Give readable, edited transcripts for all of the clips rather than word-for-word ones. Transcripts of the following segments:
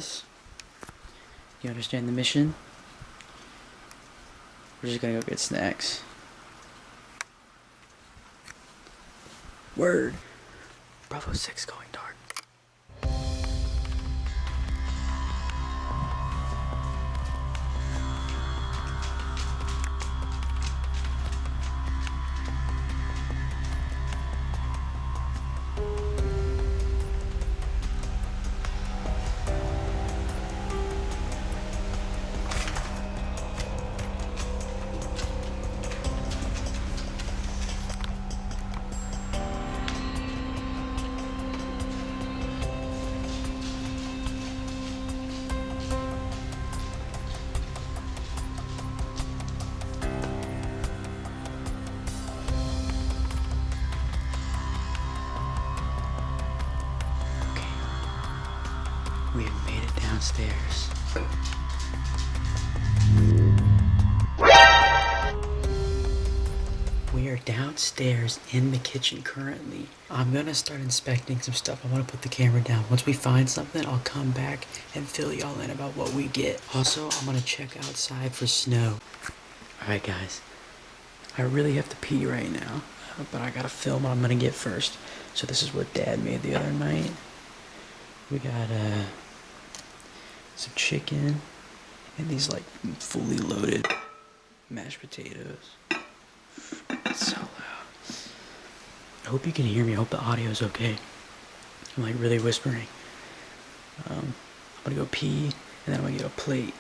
this. You understand the mission? We're just gonna go get snacks. Word. Bravo 6 going dark. We have made it downstairs. We are downstairs in the kitchen currently. I'm gonna start inspecting some stuff. I wanna put the camera down. Once we find something, I'll come back and fill y'all in about what we get. Also, I'm gonna check outside for snow. Alright guys, I really have to pee right now, but I gotta film what I'm gonna get first. So this is what Dad made the other night. We got some chicken and these like fully loaded mashed potatoes. It's so loud. I hope you can hear me. I hope the audio is okay. I'm like really whispering. I'm gonna go pee and then I'm gonna get a plate.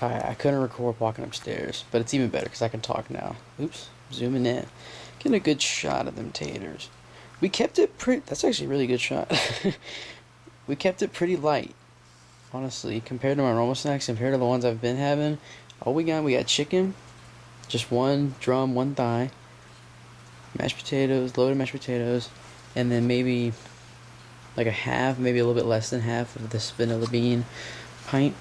Alright, I couldn't record walking upstairs, but it's even better because I can talk now. Oops, zooming in. Getting a good shot of them taters. We kept it pretty, that's actually a really good shot. We kept it pretty light, honestly, compared to my normal snacks, compared to the ones I've been having. All we got chicken, just one drum, one thigh, mashed potatoes, loaded mashed potatoes, and then maybe like a half, maybe a little bit less than half of this vanilla bean pint.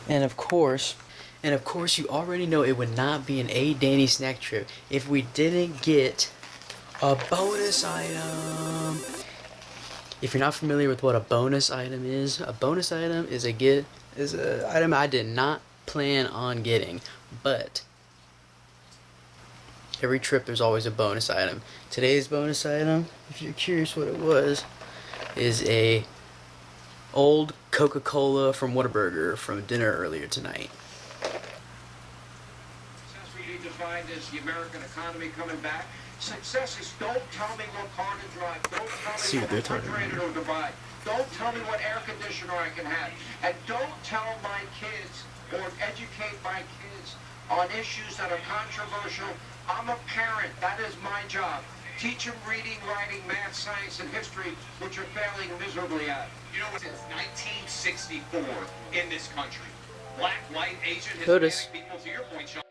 And of course, you already know it would not be an A Danny snack trip if we didn't get a bonus item. If you're not familiar with what a bonus item is an item I did not plan on getting, but every trip there's always a bonus item. Today's bonus item, if you're curious what it was, is a old Coca-Cola from Whataburger from dinner earlier tonight. Success we need to find is the American economy coming back. Success is don't tell me what car to drive. Don't tell me what refrigerator to buy. Don't tell me what air conditioner I can have. And don't tell my kids or educate my kids on issues that are controversial. I'm a parent. That is my job. Teach them reading, writing, math, science, and history, which are failing miserably at. You know, since 1964 in this country, black, white, Asian, Notice. Hispanic people, to your point, Sean.